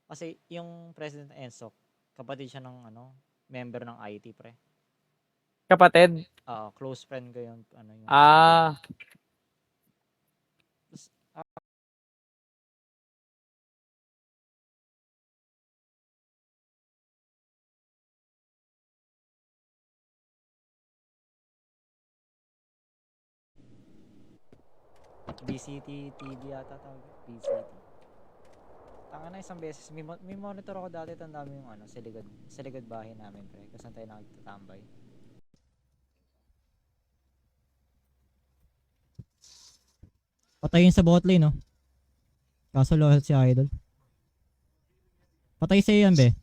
Kasi yung President Enso, kapatid siya ng member ng IT, pre. Kapatid? Close friend ko yung yung sabi niya. Ah, Tapos, BCT TV yata tawag. BCT. Tanga na isang beses. May monitor ako dati. Tanda mo yung sa likod bahay namin, pre. Kasi saan tayo nagtatambay. Patay yun sa bot lane, no? Kaso low health si Idol. Patay sa'yo yan, be.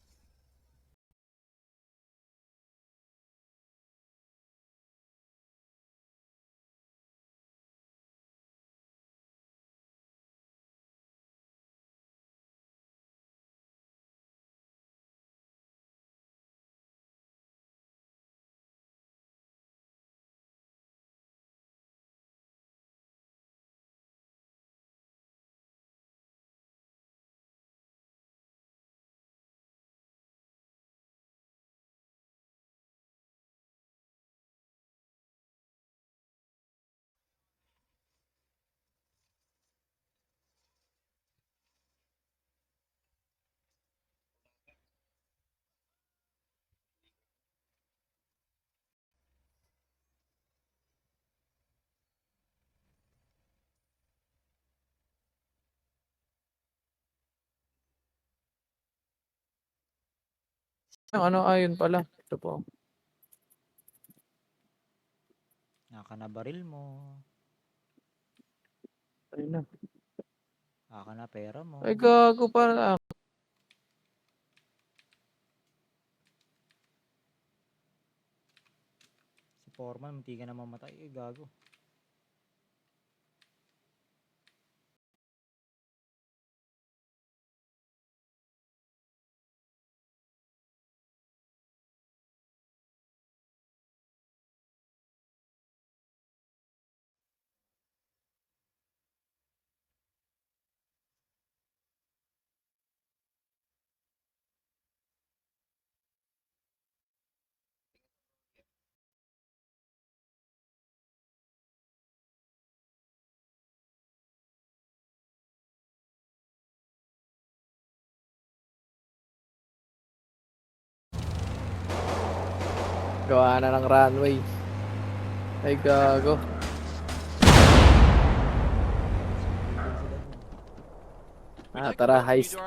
yung ano, ayun pala. Ito po. Naka na baril mo. Ayun na. Naka na pera mo. Ay, gago pala. Si Foreman, munti ka na mamatay. Gago. Gawa na ng runway. Ay, gago. Tara, heist.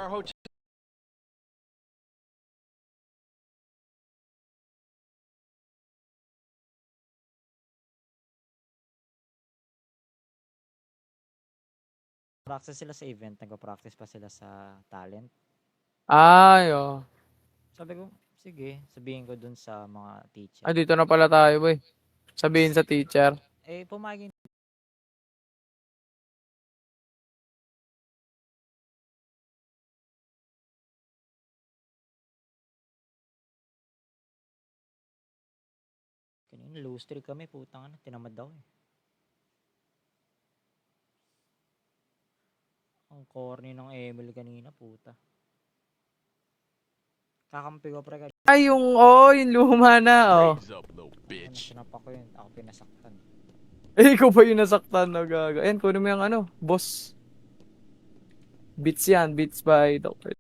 Practice sila sa event. Nagpa-practice pa sila sa talent. Ay, oh. Sabi ko, sige. Sabihin ko dun sa mga teacher. Dito na pala tayo, boy. Sabihin sa teacher. Pumayag yung kanina, low streak kami. Putang ano, tinamad daw eh. Ang corny ng Emil kanina, puta. Kakampi ko pre kanina. Ay, yung luma na, oh. Ano, sinapak ko yun. Ako pinasaktan. Ikaw pa yung nasaktan na gaga. Ayan, kunin mo yung boss. Beats yan, Beats by Dr.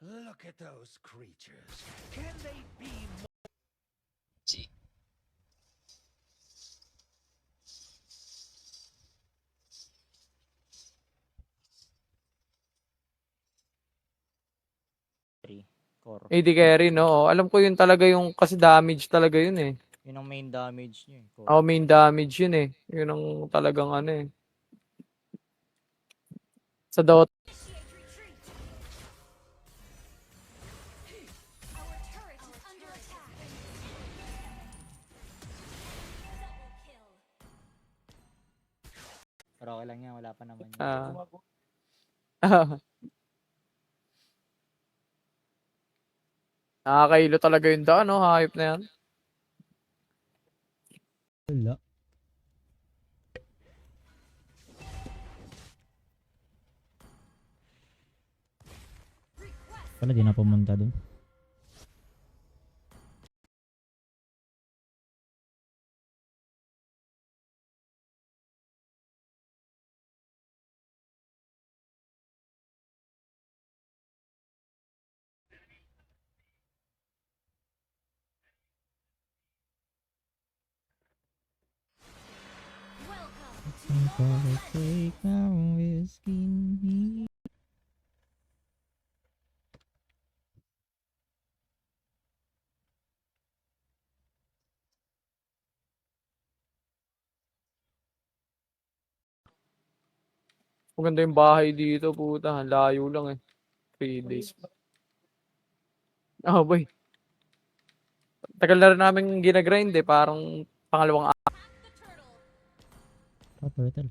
Look at those creatures. Can they be more? Core. AD carry, no? Alam ko yun talaga yung, kasi damage talaga yun eh. Yun ang main damage niya eh. Core. Main damage yun eh. Yun ang talagang eh. Sa Dota. Pero okay lang yan. Wala pa naman yun. Nakakailo talaga yung daan, no? Hype na yan. Wala. Wala, di na pumunta dun. Take my whiskey. Maganda yung bahay dito, puta. Ang layo lang eh. 3 days pa. Oh, boy. Tagal na rin namin ginagrind eh. Parang pangalawang Turtle.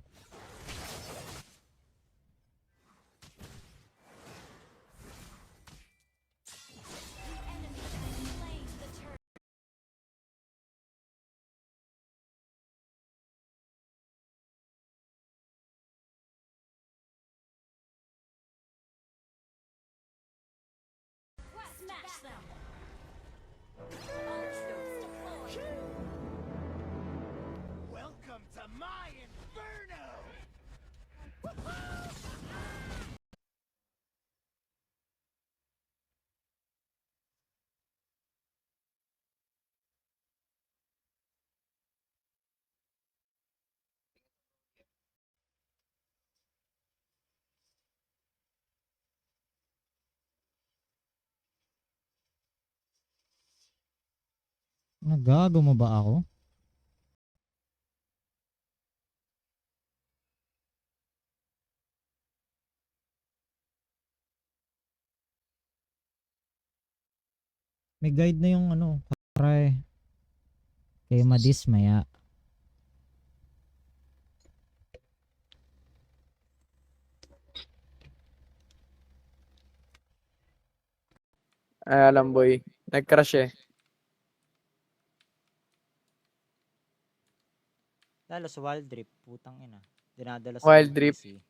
Welcome to my inferno! Nagago mo ba ako? May guide na yung ano, pare. Kay Madis maya. ay, alam boy. Nag-crash eh. Lalo sa Wild Rift, putang ina. Dinadala sa Wild mga Rift. PC.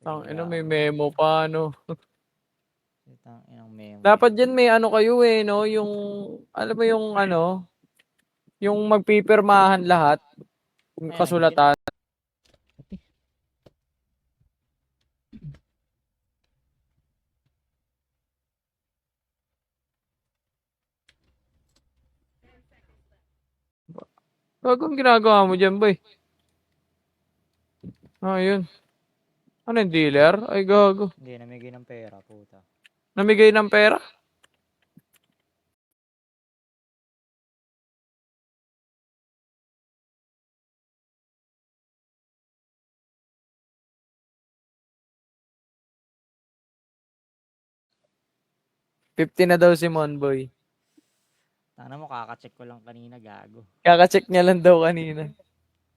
Ano, may memo pa, ano. Putang inang memo. Dapat dyan may ano kayo eh, no? Yung, alam mo yung ano, yung magpipirmahan lahat. Yung Ayun, kasulatan. Pati. Gagawin ginagawa mo dyan, boy. Ah, yun. Ano yung dealer? Ay, gago. Hindi, namigay ng pera, puta. Namigay ng pera? $50 na daw si Monboy. Tana mo, kakacheck ko lang kanina, gago. Kaka-check niya lang daw kanina.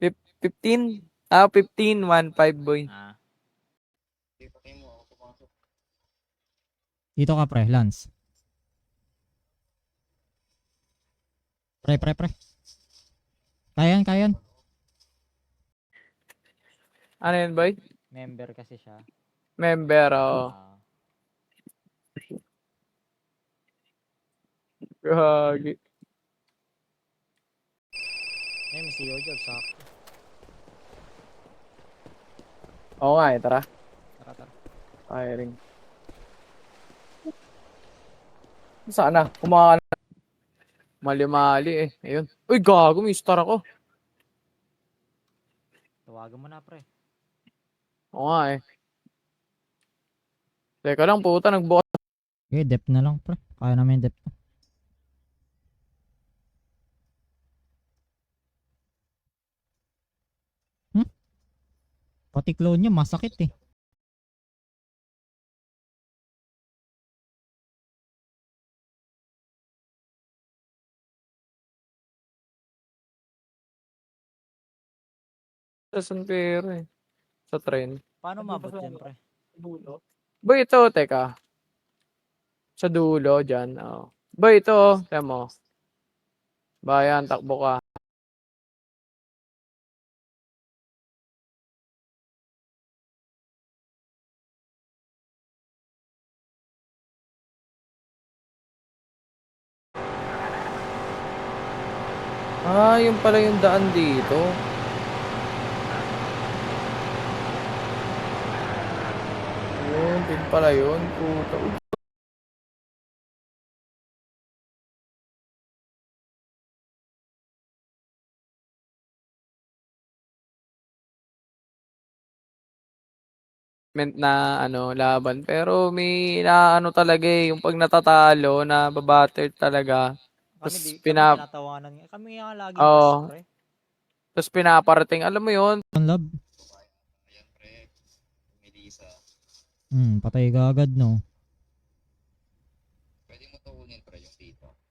15? 15, 1.5 boy. Ah, Dito ka pre, Lance. Pre. Kayan. Ano yun, boy? member kasi siya. Member, oh. Ah, Gagi. may CEO job, sakto. Oo nga eh, tara. Tara. Firing. Saan na? Kumakan na. Mali-mali eh. Ayun. Uy, gago, may star ako. Tawagan mo na, pre. Oo nga eh. Teka lang, puta, nagbukas. Okay, dep na lang pre. Kaya namin dep. Pati clone niya masakit eh. Sa San Pedro eh. Sa tren. Paano mabot dyan, pre? Boy, ito, teka. Sa dulo, dyan. Oh. Boy, ito, tiyan mo. Bayan, takbo ka. Ah, yun pala yung daan dito. Yun, din pala yun. Puta. Meant na ano, laban. Pero may naano talaga eh, yung pag natatalo, na babatter talaga. Kami Tapos kami tinatawanan nga. Kami nga laging last, oh, pre. tapos pinaparating, alam mo yun, Ang lab. Patay ka agad, no?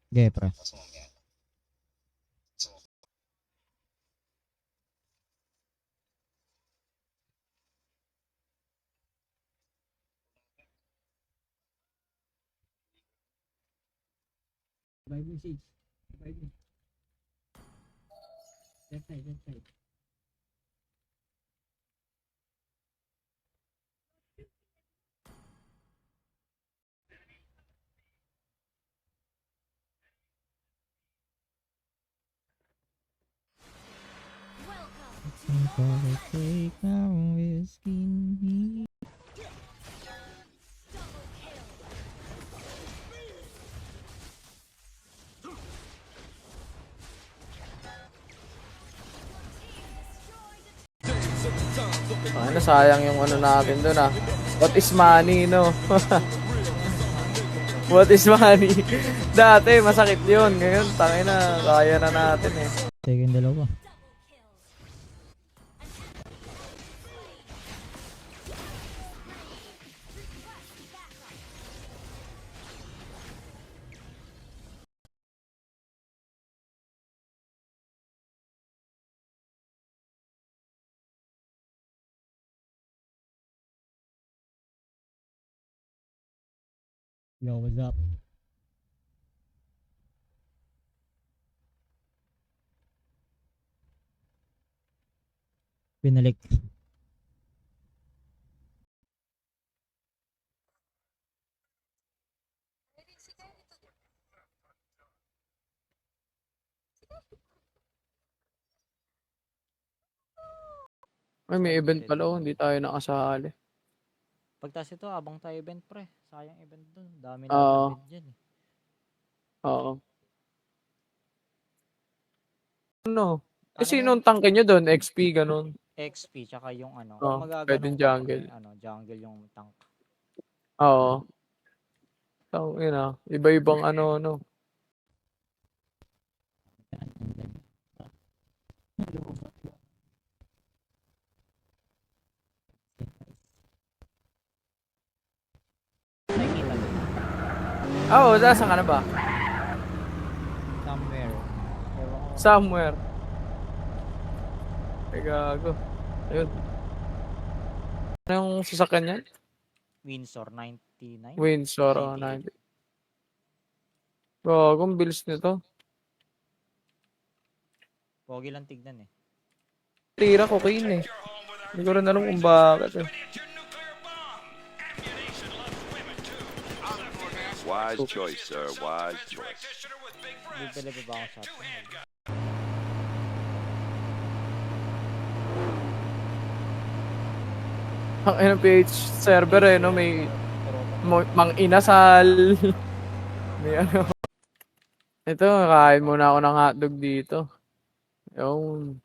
Ge, pre. Gotta take my whiskey. ano, sayang yung ano natin doon ah. What is money, no? What is money? Dati, masakit yun. Ngayon, tangin na, kaya na natin eh. Take yung dalawa. Yo, what's up? Pinalik. Ay, may event pala oh, hindi tayo nakasali. Pagtas ito, abang tayo event, pre. Sayang event dun. Dami Oo. natin event dyan eh. Oo. Ano? Eh, Ano sinong tangke nyo doon? XP, ganun. XP, tsaka yung ano. Oh, Kung magaganong pwedeng ka, jungle. pre, ano, jungle yung tank. Oo. So, yun ah. Iba-ibang ano. Nakikita mo. Oo, saan ka na ba? Somewhere. Ewan ko. Somewhere. Ay, gago. Ayun. Ano yung sasakyan yan? Windsor 99. Windsor, 98. 90. Gago, ang bilis nito. Pogi lang tignan eh. Tira cocaine eh. Hindi ko rin alam kung bakit eh. Wise choice, sir. Wise choice. Bibili pa ba ako shotgun? Ang NPH server eh, no? May Pero mang inasal. May ano. Ito, kain muna ako ng hotdog dito. Yung,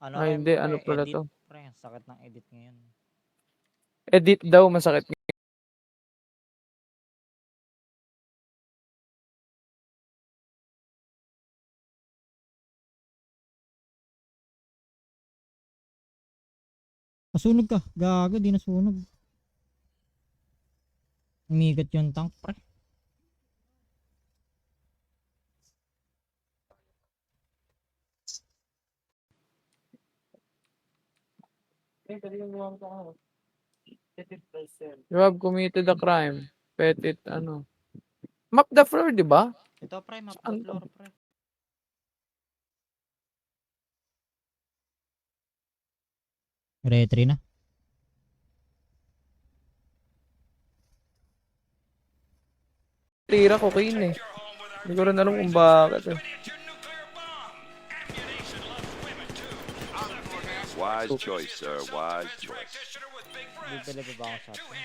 ano ay rin, hindi, pre, ano pala edit, to? pre. Ang sakit ng edit ngayon. Edit daw, masakit. Nasunog ka. Gago, di nasunog. Umigat yung tank, pre. You have committed a crime. Petit, ano. Map the floor, di ba? Ito, pre, map the Saan to? floor, pre. Retry na. Tira cocaine eh. Hindi ko rin alam kung bakit eh. Wise choice, sir. Wise choice. Bibili pa ba ako shotgun?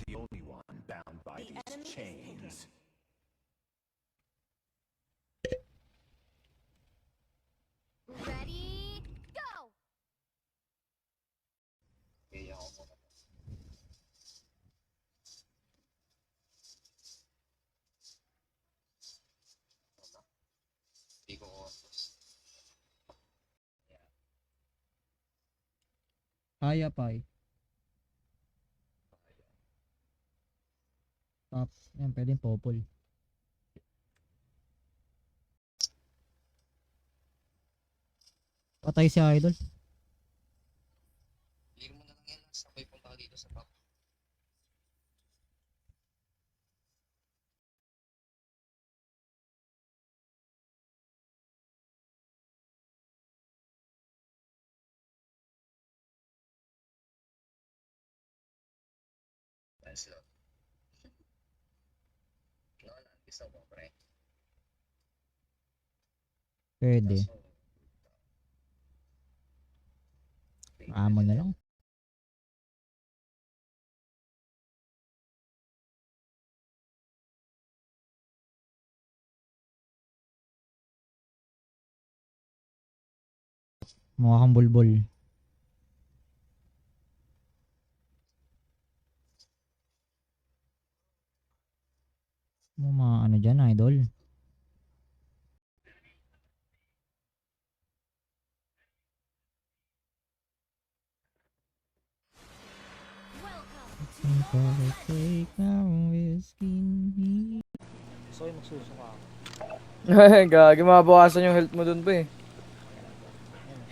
The only one bound by these chains. Ready, go! Kaya pa eh. Top. Yan, pwedeng popol. Patay si Idol. Pwede. Amo na lang. Mukha kang bulbul. Mga ano dyan, Idol. Welcome to Take now whiskey. So, yung magsusuka ako. Gagi, mabawasan yung health mo dun pa eh.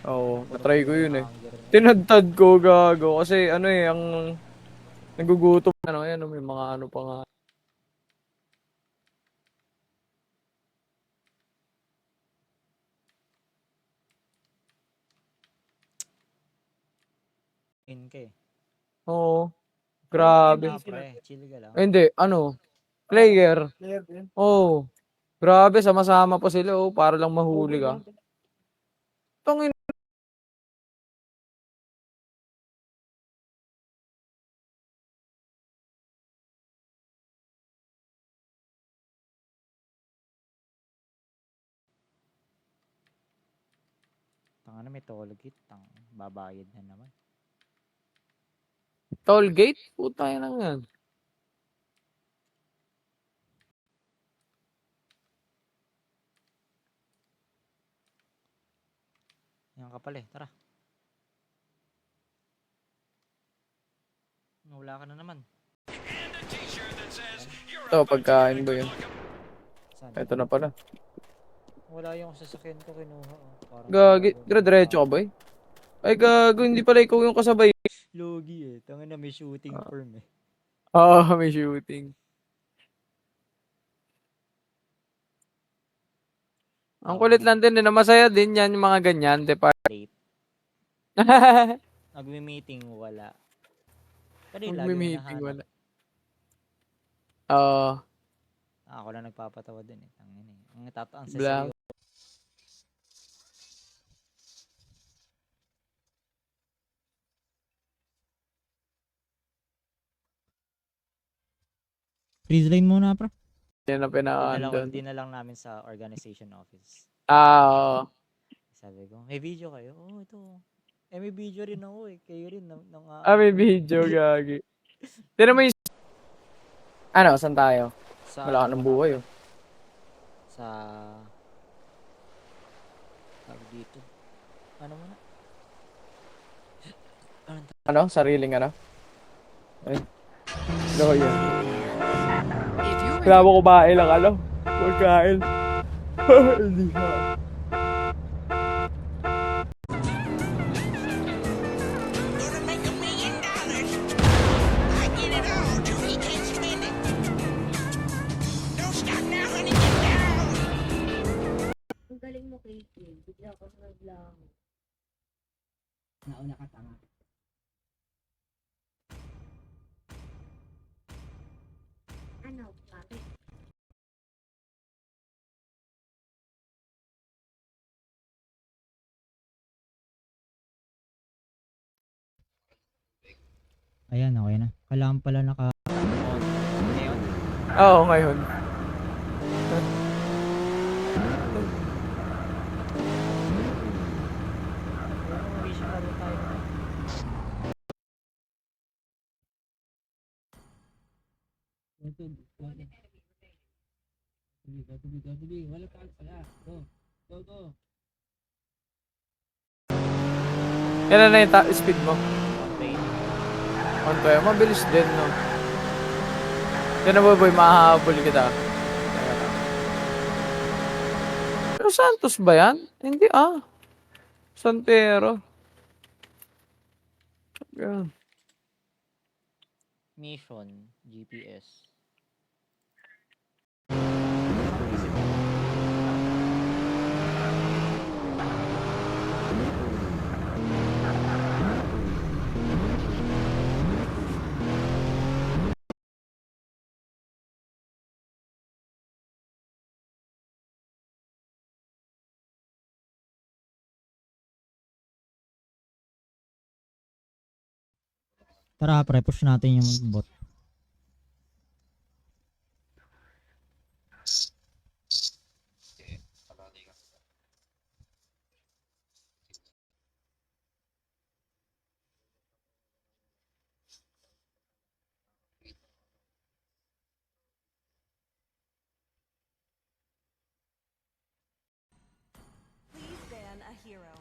Oo, natry ko yun eh. Tinadtad ko, gago. Kasi ano eh, ang nagugutom. Ano, yan, may mga ano pa nga. In ka eh. Oo, grabe. Ah, pre, chill ka lang. Eh, hindi, ano, player. Oo, grabe, sama-sama pa sila oh, para lang mahuli ka. Tangin. Tanga na, may toll gate. Babayad na naman. Toll gate? Puta yan lang yan. Yan ka pala eh. Tara. Wala ka na naman. Ito, pagkain ba yun? Saan? Ito na pala. Wala yung sasakyan ko kinuha. Oh. Parang Gagi, dire-diretso ka ba eh? Ay gago, hindi pala ikaw yung kasabay. Logi eh. Tanga na, may shooting firm eh. Oo, may shooting. Ang kulit lang din, na masaya din yan, yung mga ganyan, di pa. Late. Nagmi-meeting, wala. Pero yung lagi Mag-meeting, hinahanap. wala. Oo. Ako lang nagpapatawa din eh. Tangin eh. Ang ang Blank. seryoso. Freeze lane muna, pra. Yan ang pinaka-andon. Di na lang namin sa organization office. Oo. Sabi ko, may video kayo? Oo, ito. Eh, may video rin ako eh. Kayo rin. May video, gagi. Tira mo yung... Ano, saan tayo? Sa Wala ka ano ng ko na, buhay, pre? oh. Sa... Tawag dito. Ano muna? Anong tawag? Ano? Sariling ano? Ay. Ano yun? Wala mo kumain lang ano? Pagkain. Hindi ka. Ang galing mo, KK. Bigla ko naglang. Nauna ka tanga. Ano? Bakit? Ayan, okay na. Kailangan pala naka... Ngayon? Oo, ngayon. Umuwi siya laro tayo. Kailan na yung speed mo? 120. 120. Mabilis din, no? Yan na boy, mahahabol kita. Teka lang. Pero Santos ba yan? Hindi Santero. Yan. Mission. GPS. Tara, pre, push natin yung bot. Please ban a hero.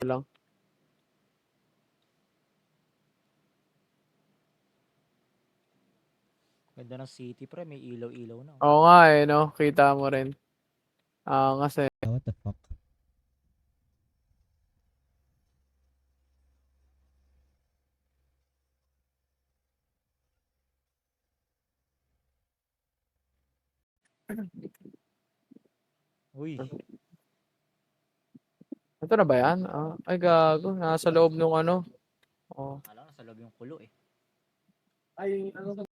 Lang. Ganda ng city, pre. May ilaw-ilaw na. Oo nga no? Kita mo rin. Kasi What the fuck? Uy. ito na ba yan? Ay gago, nasa loob nung ano. Oh. Alam, nasa loob yung kulo eh. Ay, ano ba?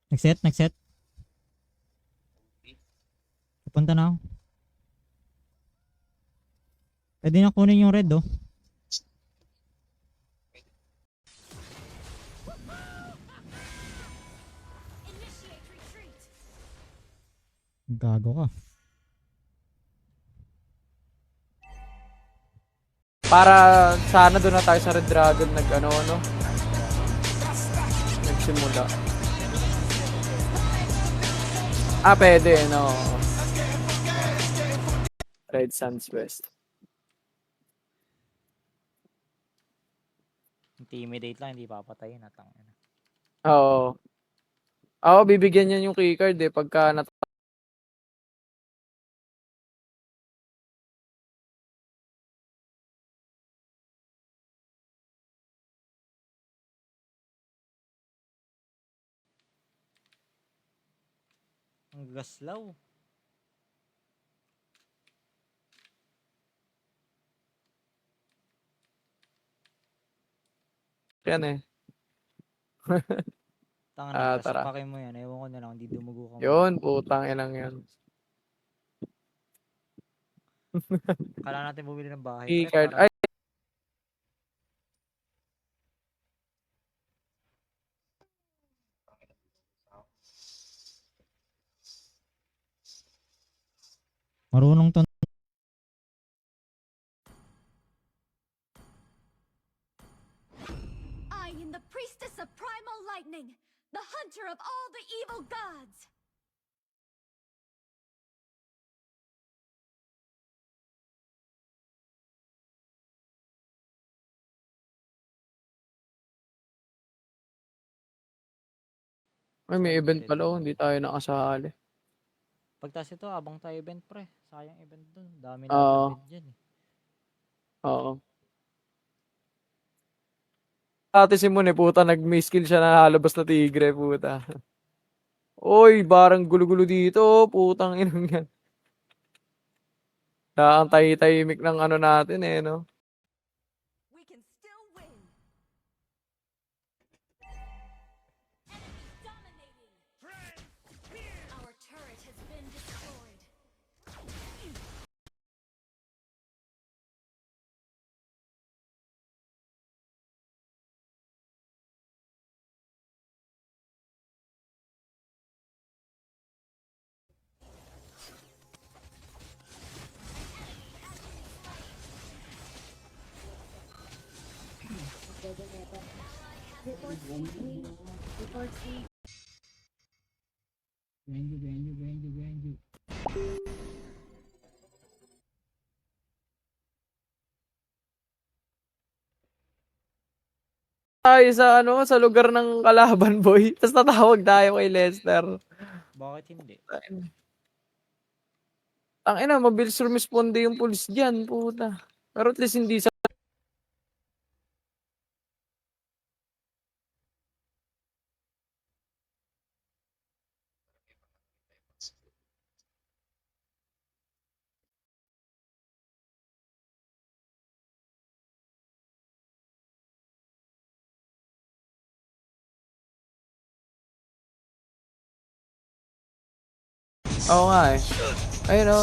Nag-set? Papunta na ako. Pwede na kunin yung red, oh. Initiate retreat. Gago ka. Para sana doon na tayo sa Red Dragon nagsimula. Pwede, no. Red Sands West. Intimidate lang, hindi papatayin. Natang. Oo. Bibigyan niya yung keycard pagka gaslaw. Yan eh. Tanga Ah, na, tara. sapakin mo yan. Ewan ko na lang, hindi dumugo ka mo. Yun, putang ilang yan. Kailangan natin bumili ng bahay. Pre, E-card. para Ay, Marunong to. I am the priestess of primal lightning, the hunter of all the evil gods. ay, may event pala. Oh, hindi tayo nakasali. pagtas ito, abang tayo event pre. Sayang event dun. Dami na Oo. event dyan eh. Oo. Ate si Mon puta, nag-miskill siya na halabas na tigre, puta. Oy, barang gulo-gulo dito, putang inang yan. Ang tahimik ng ano natin eh, no? We can still win. Enemy dominating. Our turret has been destroyed. Report C. Report C. Benju. Tayo sa ano, sa lugar ng kalaban, boy. Tapos tatawag tayo kay Lester. Bakit hindi? Ang ina, mabilis rumisponde yung pulis dyan, puta. Pero at least hindi sa... Oo nga eh. Ayun o.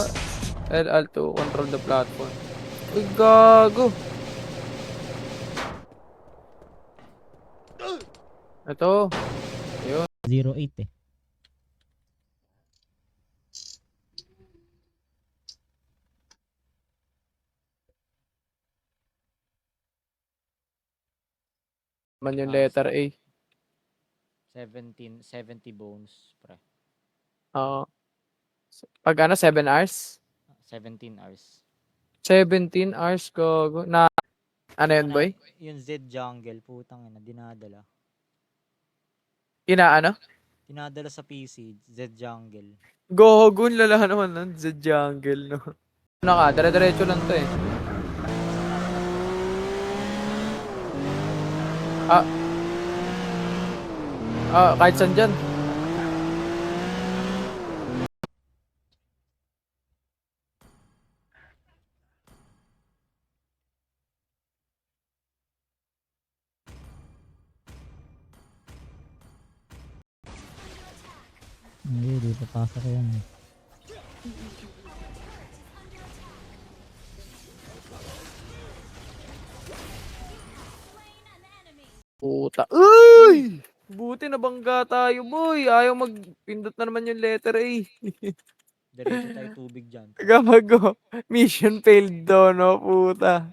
LL to control the platform. Uy, gago. Ito. 08 eh. Man yung letter A. 70 bones, pre. Oo. Pag ano, 7 hours? 17 hours. 17 hours, gago. Na, ano yun, boy? Yung Z Jungle, putang ina, dinadala. Ano? Dinadala sa PC, Z Jungle. Gago, lala naman nun. Sa jungle, no? Ano ka, dire-diretso lang to eh. Kahit saan dyan. Hindi, di papasok yan eh. Puta. Uy! Buti nabangga tayo, boy. Ayaw magpindot na naman yung letter A. Diretso tayo tubig dyan. Gamago. Mission failed daw, no, puta.